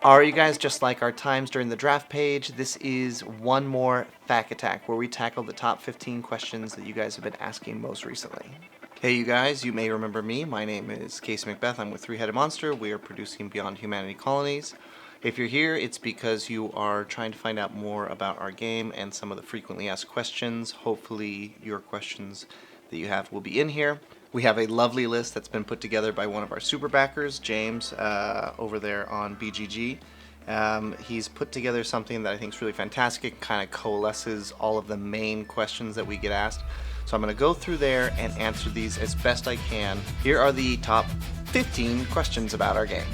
Are you guys just like our times during the draft page? This is one more Fact Attack, where we tackle the top 15 questions that you guys have been asking most recently. Hey, you guys, you may remember me. My name is Casey Macbeth. I'm with Three-Headed Monster. We are producing Beyond Humanity Colonies. If you're here, it's because you are trying to find out more about our game and some of the frequently asked questions. Hopefully, your questions that you have will be in here. We have a lovely list that's been put together by one of our super backers, James, over there on BGG. He's put together something that I think is really fantastic. It kind of coalesces all of the main questions that we get asked. So I'm going to go through there and answer these as best I can. Here are the top 15 questions about our game.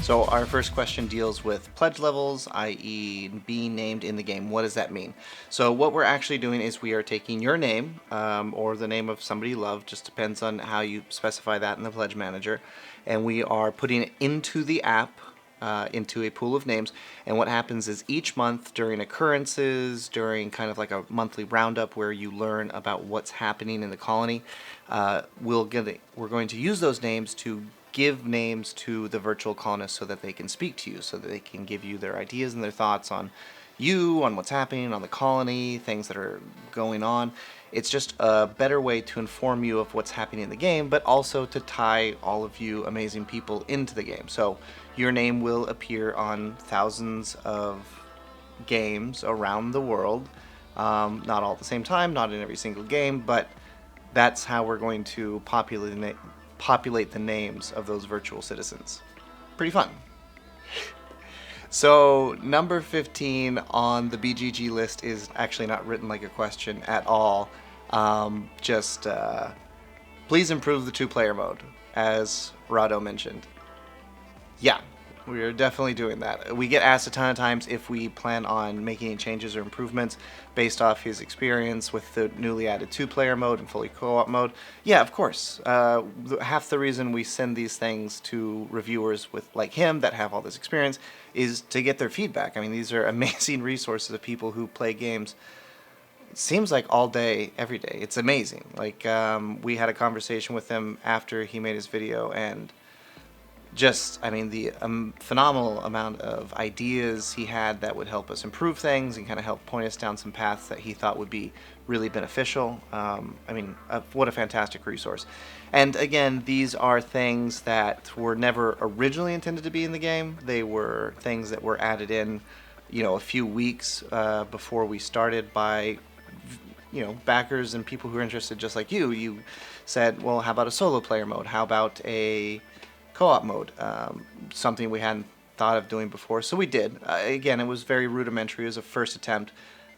So our first question deals with pledge levels, i.e. being named in the game. What does that mean? So what we're actually doing is we are taking your name, or the name of somebody you love, just depends on how you specify that in the pledge manager, and we are putting it into the app, into a pool of names. And what happens is each month during occurrences, during kind of like a monthly roundup where you learn about what's happening in the colony, we're going to use those names to give names to the virtual colonists so that they can speak to you, so that they can give you their ideas and their thoughts on you, on what's happening on the colony, things that are going on. It's just a better way to inform you of what's happening in the game, but also to tie all of you amazing people into the game. So your name will appear on thousands of games around the world, not all at the same time, not in every single game, but that's how we're going to populate the names of those virtual citizens. Pretty fun. So number 15 on the BGG list is actually not written like a question at all. Please improve the two-player mode, as Rado mentioned. Yeah, we are definitely doing that. We get asked a ton of times if we plan on making any changes or improvements based off his experience with the newly added two-player mode and fully co-op mode. Yeah, of course. Half the reason we send these things to reviewers like him that have all this experience is to get their feedback. I mean, these are amazing resources of people who play games. It seems like all day, every day. It's amazing. Like, we had a conversation with him after he made his video, and the phenomenal amount of ideas he had that would help us improve things and kind of help point us down some paths that he thought would be really beneficial. What a fantastic resource. And again, these are things that were never originally intended to be in the game. They were things that were added in, a few weeks before we started by, backers and people who are interested just like you. You said, well, how about a solo player mode? How about a co-op mode, something we hadn't thought of doing before, so we did. Again, it was very rudimentary. It was a first attempt.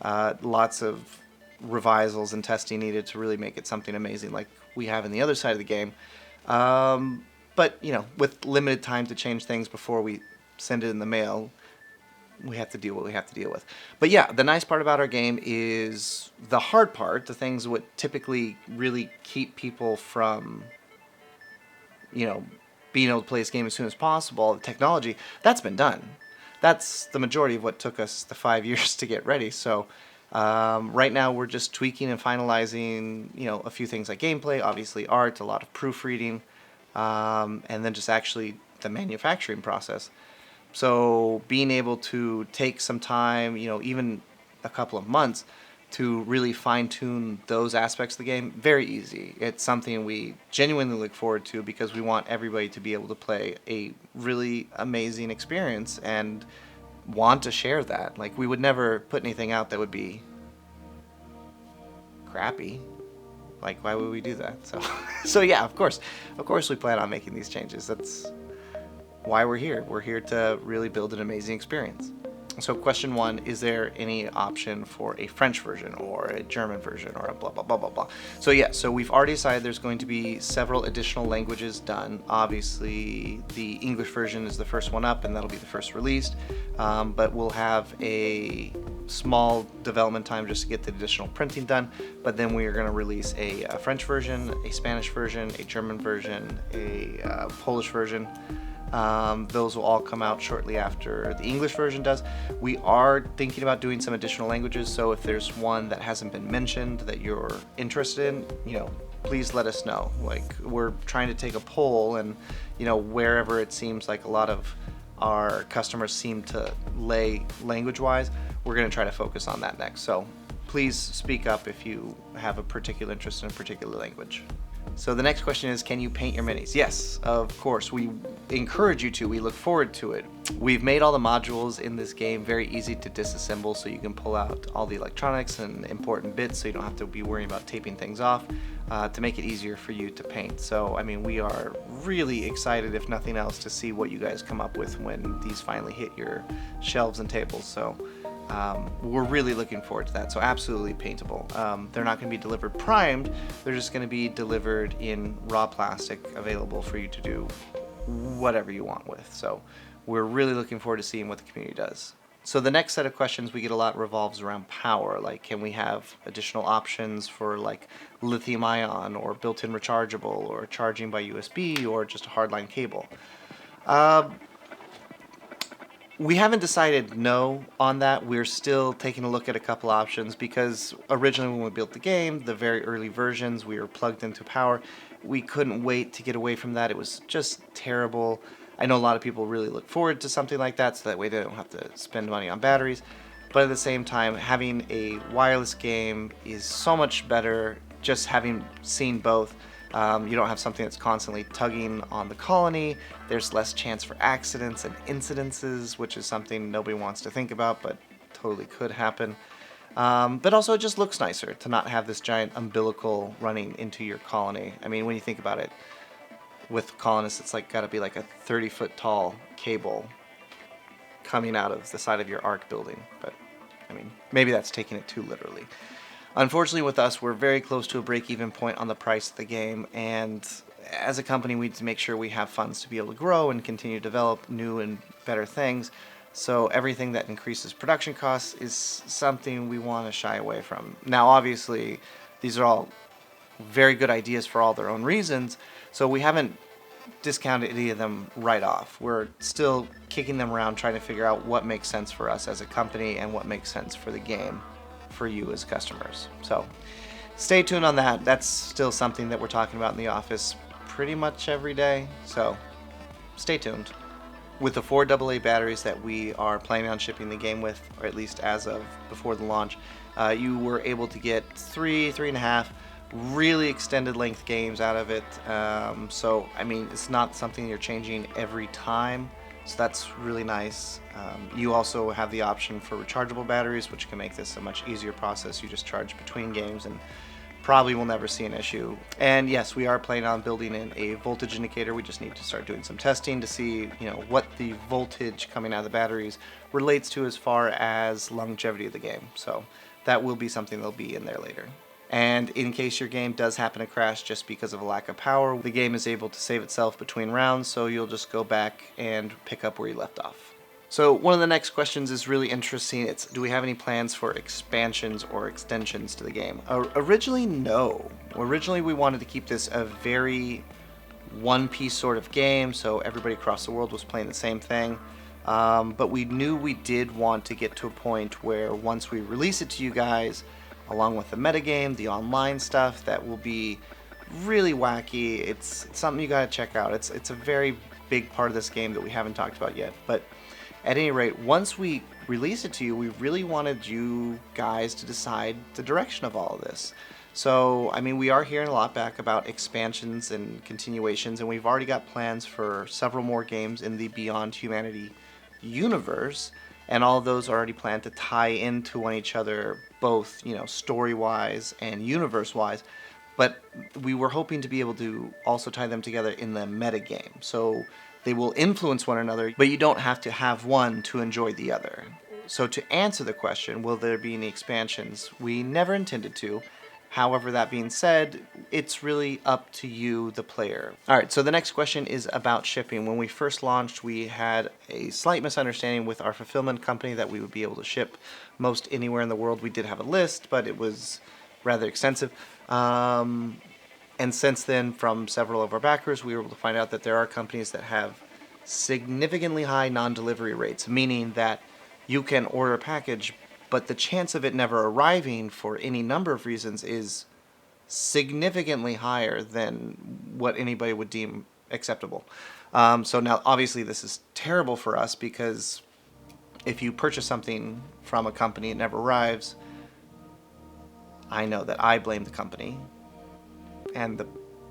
Lots of revisals and testing needed to really make it something amazing like we have in the other side of the game. But, with limited time to change things before we send it in the mail, we have to deal with what we have to deal with. But yeah, the nice part about our game is the hard part, the things that would typically really keep people from, being able to play this game as soon as possible, the technology, that's been done. That's the majority of what took us the 5 years to get ready. So right now we're just tweaking and finalizing, a few things like gameplay, obviously art, a lot of proofreading, and then just actually the manufacturing process. So being able to take some time, even a couple of months, to really fine-tune those aspects of the game, very easy. It's something we genuinely look forward to because we want everybody to be able to play a really amazing experience and want to share that. Like, we would never put anything out that would be crappy. Like, why would we do that? So yeah, of course we plan on making these changes. That's why we're here. We're here to really build an amazing experience. So question 1, is there any option for a French version or a German version or a blah, blah, blah, blah, blah? So yeah, so we've already decided there's going to be several additional languages done. Obviously, the English version is the first one up, and that'll be the first released. But we'll have a small development time just to get the additional printing done. But then we are going to release a French version, a Spanish version, a German version, a Polish version. Those will all come out shortly after the English version does. We are thinking about doing some additional languages, so if there's one that hasn't been mentioned that you're interested in, please let us know. Like, we're trying to take a poll, and wherever it seems like a lot of our customers seem to lay language-wise, we're going to try to focus on that next. So please speak up if you have a particular interest in a particular language. So the next question is, can you paint your minis? Yes, of course. We encourage you to. We look forward to it. We've made all the modules in this game very easy to disassemble, so you can pull out all the electronics and important bits, so you don't have to be worrying about taping things off, to make it easier for you to paint. So, I mean, we are really excited, if nothing else, to see what you guys come up with when these finally hit your shelves and tables. So we're really looking forward to that. So absolutely paintable. They're not going to be delivered primed. They're just going to be delivered in raw plastic, available for you to do whatever you want with. So we're really looking forward to seeing what the community does. So the next set of questions we get a lot revolves around power. Like, can we have additional options for like lithium ion or built-in rechargeable or charging by USB or just a hardline cable? We haven't decided no on that. We're still taking a look at a couple options because originally when we built the game, the very early versions, we were plugged into power. We couldn't wait to get away from that. It was just terrible. I know a lot of people really look forward to something like that, so that way they don't have to spend money on batteries. But at the same time, having a wireless game is so much better. Just having seen both, you don't have something that's constantly tugging on the colony. There's less chance for accidents and incidences, which is something nobody wants to think about, but totally could happen. But also it just looks nicer to not have this giant umbilical running into your colony. I mean, when you think about it, with colonists, it's like got to be like a 30-foot tall cable coming out of the side of your Ark building. But I mean, maybe that's taking it too literally. Unfortunately with us, we're very close to a break-even point on the price of the game, and as a company we need to make sure we have funds to be able to grow and continue to develop new and better things. So everything that increases production costs is something we want to shy away from. Now obviously these are all very good ideas for all their own reasons, so we haven't discounted any of them right off. We're still kicking them around, trying to figure out what makes sense for us as a company and what makes sense for the game for you as customers. So stay tuned on that. That's still something that we're talking about in the office pretty much every day, so stay tuned. With the 4 AA batteries that we are planning on shipping the game with, or at least as of before the launch, you were able to get 3.5 really extended length games out of it. So I mean, it's not something you're changing every time, so that's really nice. You also have the option for rechargeable batteries, which can make this a much easier process. You just charge between games and probably will never see an issue. And yes, we are planning on building in a voltage indicator. We just need to start doing some testing to see, you know, what the voltage coming out of the batteries relates to as far as longevity of the game. So that will be something that'll be in there later. And in case your game does happen to crash just because of a lack of power, the game is able to save itself between rounds, so you'll just go back and pick up where you left off. So one of the next questions is really interesting. It's, do we have any plans for expansions or extensions to the game? Originally, no. Originally, we wanted to keep this a very one-piece sort of game, so everybody across the world was playing the same thing. But we knew we did want to get to a point where once we release it to you guys, along with the metagame, the online stuff, that will be really wacky. It's something you gotta check out. It's a very big part of this game that we haven't talked about yet. But at any rate, once we release it to you, we really wanted you guys to decide the direction of all of this. So, I mean, we are hearing a lot back about expansions and continuations, and we've already got plans for several more games in the Beyond Humanity universe, and all of those are already planned to tie into one each other, both, you know, story-wise and universe-wise. But we were hoping to be able to also tie them together in the metagame. So they will influence one another, but you don't have to have one to enjoy the other. So to answer the question, will there be any expansions? We never intended to. However, that being said, it's really up to you, the player. Alright, so the next question is about shipping. When we first launched, we had a slight misunderstanding with our fulfillment company that we would be able to ship most anywhere in the world. We did have a list, but it was rather extensive. And since then, from several of our backers, we were able to find out that there are companies that have significantly high non-delivery rates, meaning that you can order a package, but the chance of it never arriving for any number of reasons is significantly higher than what anybody would deem acceptable. So now, obviously, this is terrible for us because if you purchase something from a company, it never arrives. I know that I blame the company and the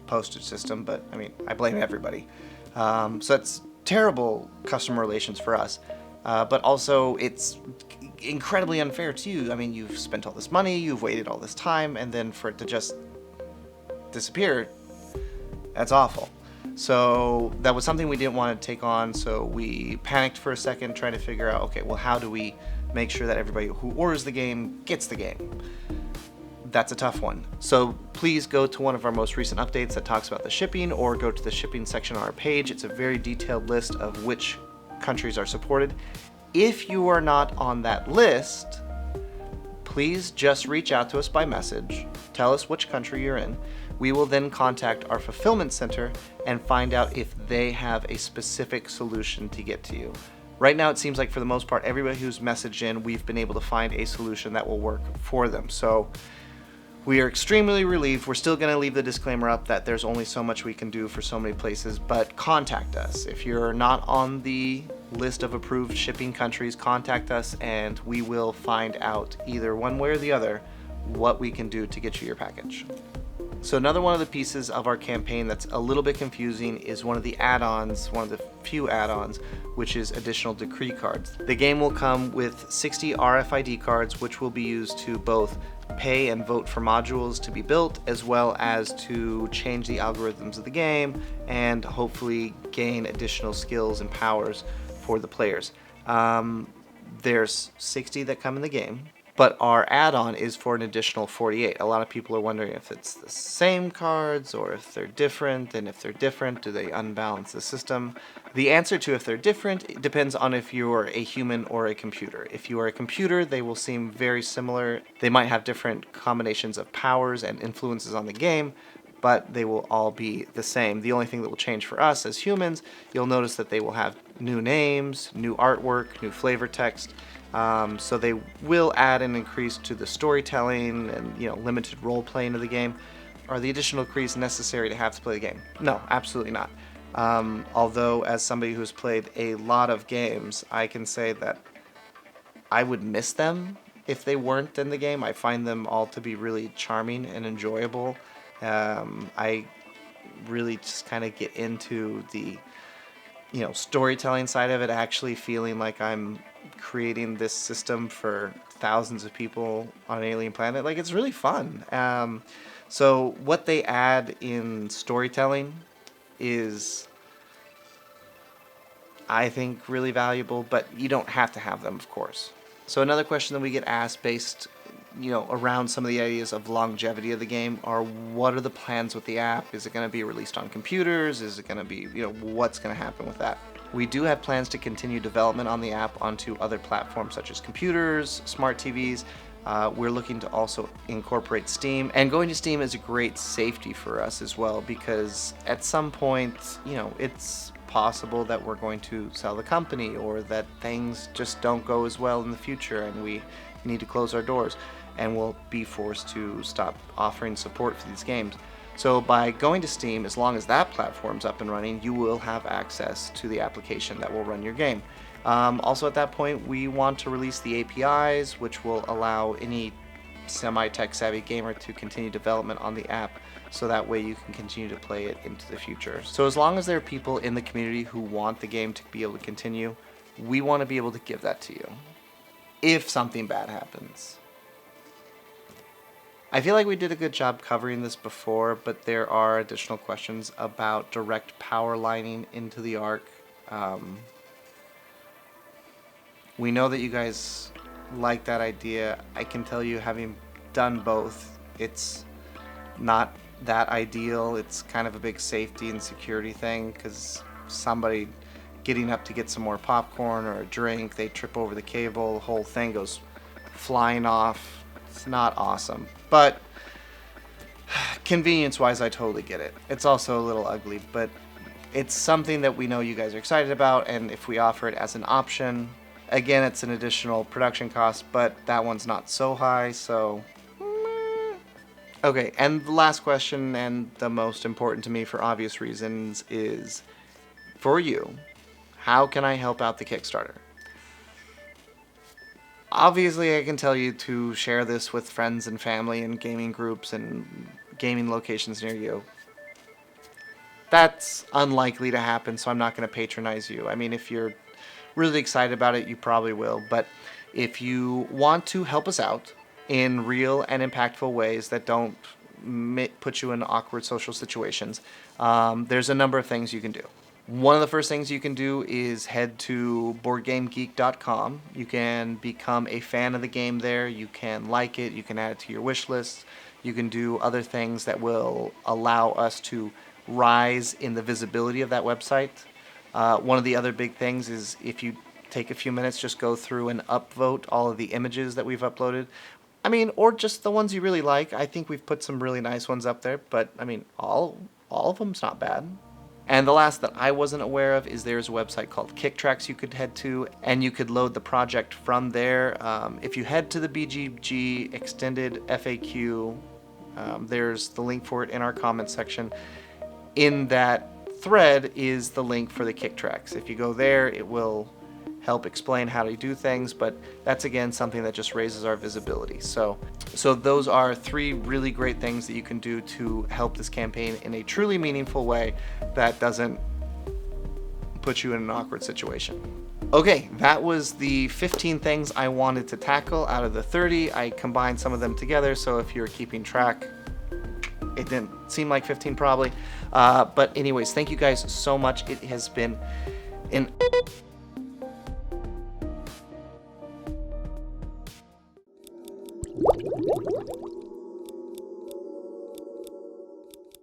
postage system, but I mean, I blame everybody. So that's terrible customer relations for us. But also, it's incredibly unfair to you. I mean, you've spent all this money, you've waited all this time, and then for it to just disappear, that's awful. So that was something we didn't want to take on, so we panicked for a second trying to figure out, okay, well, how do we make sure that everybody who orders the game gets the game? That's a tough one. So please go to one of our most recent updates that talks about the shipping, or go to the shipping section on our page. It's a very detailed list of which countries are supported. If you are not on that list, please just reach out to us by message. Tell us which country you're in. We will then contact our fulfillment center and find out if they have a specific solution to get to you. Right now, it seems like for the most part, everybody who's messaged in, we've been able to find a solution that will work for them. So we are extremely relieved. We're still going to leave the disclaimer up that there's only so much we can do for so many places, but contact us. If you're not on the list of approved shipping countries, contact us and we will find out either one way or the other what we can do to get you your package. So another one of the pieces of our campaign that's a little bit confusing is one of the add-ons, one of the few add-ons, which is additional decree cards. The game will come with 60 RFID cards, which will be used to both pay and vote for modules to be built, as well as to change the algorithms of the game and hopefully gain additional skills and powers for the players. There's 60 that come in the game, but our add-on is for an additional 48. A lot of people are wondering if it's the same cards or if they're different, and if they're different, do they unbalance the system? The answer to if they're different, it depends on if you're a human or a computer. If you are a computer, they will seem very similar. They might have different combinations of powers and influences on the game, but they will all be the same. The only thing that will change for us as humans, you'll notice that they will have new names, new artwork, new flavor text. So they will add an increase to the storytelling and, limited role playing of the game. Are the additional increase necessary to have to play the game? No, absolutely not. Although, as somebody who's played a lot of games, I can say that I would miss them if they weren't in the game. I find them all to be really charming and enjoyable. I really just kind of get into the storytelling side of it, actually feeling like I'm creating this system for thousands of people on an alien planet. Like, it's really fun. So what they add in storytelling is, I think, really valuable, but you don't have to have them, of course. So another question that we get asked based around some of the ideas of longevity of the game are, what are the plans with the app? Is it going to be released on computers? Is it going to be, what's going to happen with that? We do have plans to continue development on the app onto other platforms such as computers, smart TVs. We're looking to also incorporate Steam, and going to Steam is a great safety for us as well, because at some point, it's possible that we're going to sell the company, or that things just don't go as well in the future and we need to close our doors, and we'll be forced to stop offering support for these games. So by going to Steam, as long as that platform's up and running, you will have access to the application that will run your game. Also at that point, we want to release the APIs, which will allow any semi-tech savvy gamer to continue development on the app, so that way you can continue to play it into the future. So as long as there are people in the community who want the game to be able to continue, we want to be able to give that to you if something bad happens. I feel like we did a good job covering this before, but there are additional questions about direct power lining into the Ark. We know that you guys like that idea. I can tell you, having done both, it's not that ideal. It's kind of a big safety and security thing, because somebody getting up to get some more popcorn or a drink, they trip over the cable, the whole thing goes flying off. It's not awesome, but convenience-wise, I totally get it. It's also a little ugly, but it's something that we know you guys are excited about, and if we offer it as an option, again, it's an additional production cost, but that one's not so high, so... Okay, and the last question, and the most important to me for obvious reasons, is for you, how can I help out the Kickstarter? Obviously, I can tell you to share this with friends and family and gaming groups and gaming locations near you. That's unlikely to happen, so I'm not going to patronize you. I mean, if you're really excited about it, you probably will. But if you want to help us out in real and impactful ways that don't put you in awkward social situations, there's a number of things you can do. One of the first things you can do is head to boardgamegeek.com. You can become a fan of the game there. You can like it. You can add it to your wish list. You can do other things that will allow us to rise in the visibility of that website. One of the other big things is if you take a few minutes, just go through and upvote all of the images that we've uploaded. I mean, or just the ones you really like. I think we've put some really nice ones up there, but I mean, all of them's not bad. And the last that I wasn't aware of is there's a website called Kicktracks you could head to, and you could load the project from there. If you head to the BGG Extended FAQ, there's the link for it in our comment section. In that thread is the link for the Kicktracks. If you go there, it will help explain how to do things, but that's again something that just raises our visibility. So those are 3 really great things that you can do to help this campaign in a truly meaningful way that doesn't put you in an awkward situation. Okay, that was the 15 things I wanted to tackle out of the 30. I combined some of them together, so if you're keeping track, it didn't seem like 15 probably. But anyways, thank you guys so much. It has been an